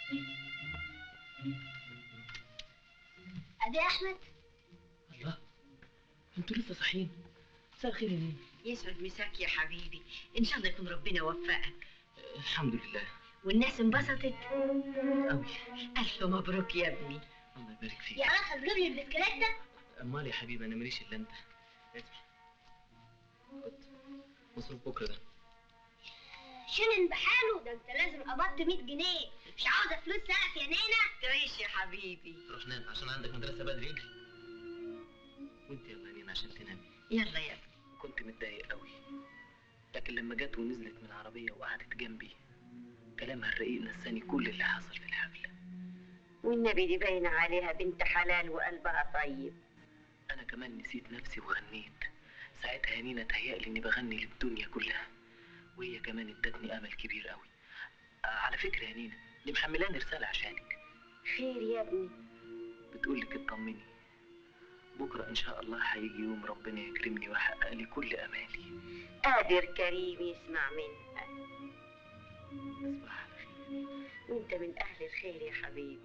ادي يا احمد. الله، انتوا لسه صاحيين؟ مساء الخير يا نينا. يسعد مساك يا حبيبي، ان شاء الله يكون ربنا وفقك. الحمد لله. والناس انبسطت قوي. الف مبروك يا ابني. الله يبارك فيك. يا رب هتجيب لي البسكليت ده؟ امال يا حبيبي انا ماليش الا انت. خد مصروف بكره ده. شنن بحاله ده، انت لازم قبضت 100 جنيه. مش عاوزه فلوس سقف يا نينا. تعيش يا حبيبي. روح نام عشان عندك مدرسه بدري، اجري. وانت يلا يا نينا عشان تنامي. يلا يا ابني. كنت متضايق قوي، لكن لما جت ونزلت من العربيه وقعدت جنبي كلامها الرقيق نساني كل اللي حصل في الحفله. والنبي دي باينه عليها بنت حلال وقلبها طيب. انا كمان نسيت نفسي وغنيت ساعتها يا نينا، تهيألي اني بغني للدنيا كلها، وهي كمان ادتني امل كبير قوي. على فكره يا نينا، دي محملاني رساله عشانك. خير يا ابني؟ بتقولك اطمني، بكره ان شاء الله هيجي يوم ربنا يكرمني ويحقق لي كل امالي. قادر كريم يسمع منها. تصبح على خير. وانت من اهل الخير يا حبيبي.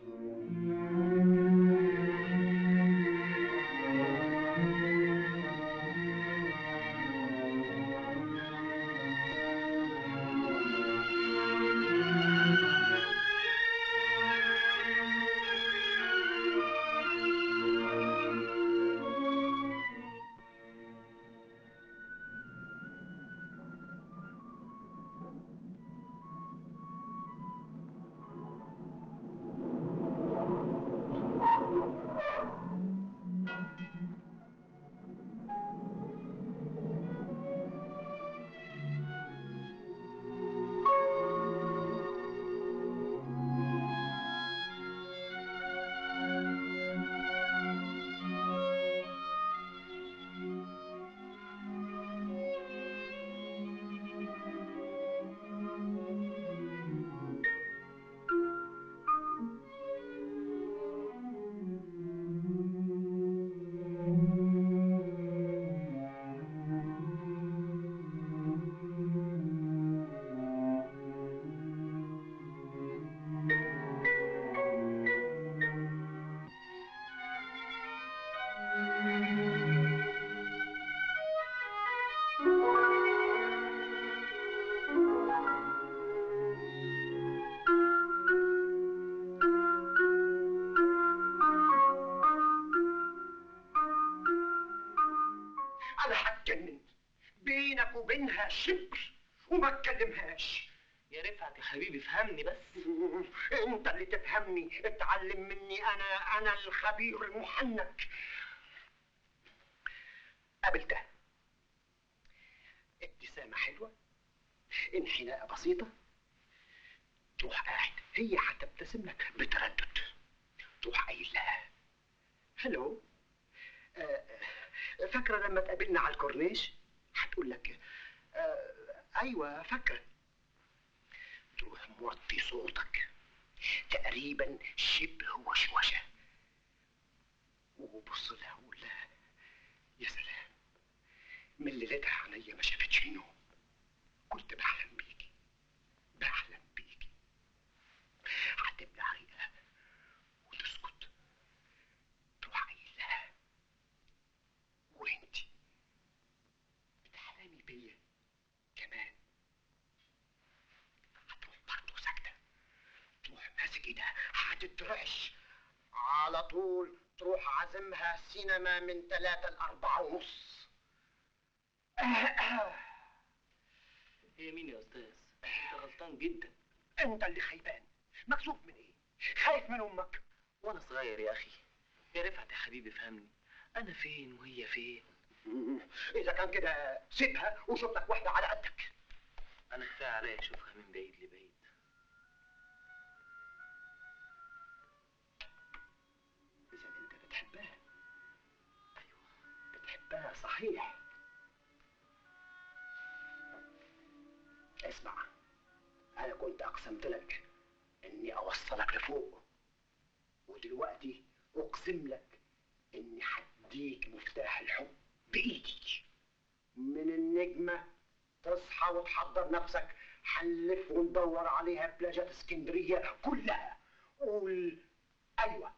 وبينها شبر وما تكلمهاش. يا رفعت يا حبيبي فهمني بس. انت اللي تفهمني، اتعلم مني. انا الخبير المحنك. قابلتها، ابتسامة حلوة، انحناء بسيطة، تروح قاعد هي هتبتسم لك بتردد، تروح قايل لها هلو. فاكرة لما تقابلنا على الكورنيش؟ هتقول لك ايوه فاكرة. تروح موطي صوتك تقريبا شبه وشوشة وبص لها وقول لها يا سلام، من ليلتها عينيا ما شافتش النوم، كنت بحلم بيكي بحلم بيكي. هتبلع ريقها وتسكت، تروح قايل لها وانتي بتحلمي بيا كمان؟ هتروح برضه ساكتة، تروح ماسك ايدها هتترعش على طول، تروح عازمها سينما من 3 ل4:30. هي مين يا استاذ؟ انت غلطان جدا. انت اللي خيبان. مكسوف من ايه؟ خايف من امك؟ وانا صغير يا اخي. يا رفعت يا حبيبي فهمني، انا فين وهي فين؟ اذا كان كده سيبها وشوف لك واحده على قدك. انا كفايه عليا اشوفها من بعيد لبعيد. اذا انت بتحبها. ايوه بتحبها صحيح. اسمع، انا كنت اقسمت لك اني اوصلك لفوق، ودلوقتي اقسم لك اني هديك مفتاح الحب بايدي. من النجمه تصحى وتحضر نفسك، هنلف وندور عليها بلاجات اسكندريه كلها قول ايوه.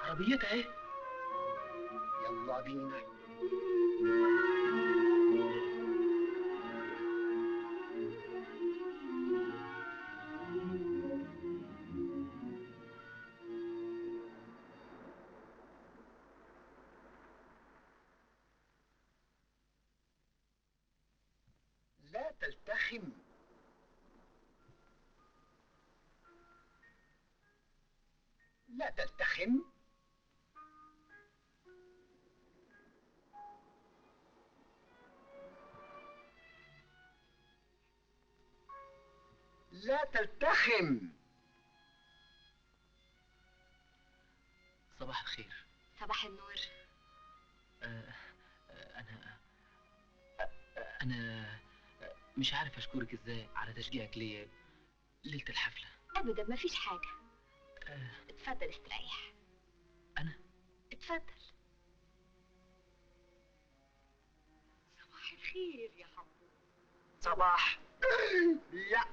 عربيتها اهي. يلا بينا. لا تلتخم. لا تلتخم. لا تلتخم. صباح الخير. صباح النور. انا مش عارف اشكرك ازاي على تشجيعك ليا ليلة الحفلة. ابدا مفيش حاجه. آه، اتفضل استريح. انا اتفضل. صباح الخير يا حمو. صباح. لا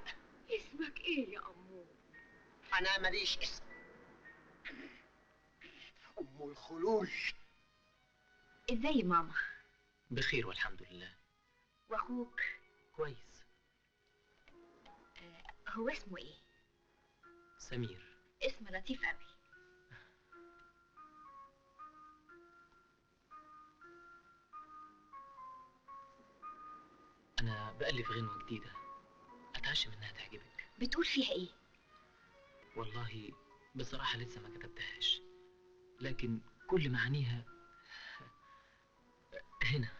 اسمك ايه يا امور؟ انا ماليش اسم. ام الخلول. ازاي ماما؟ بخير والحمد لله. واخوك؟ كويس. هو اسمه ايه؟ سمير. اسم لطيف قوي. انا بألف غنوة جديدة اتعشم انها تعجبك. بتقول فيها ايه؟ والله بصراحة لسه ما كتبتهاش، لكن كل معانيها هنا.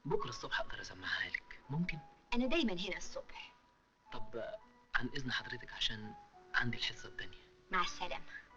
بكرة الصبح اقدر اسمعها لك، ممكن؟ انا دايما هنا الصبح. طب عن اذن حضرتك عشان عندي الحصة التانية. مع السلامه.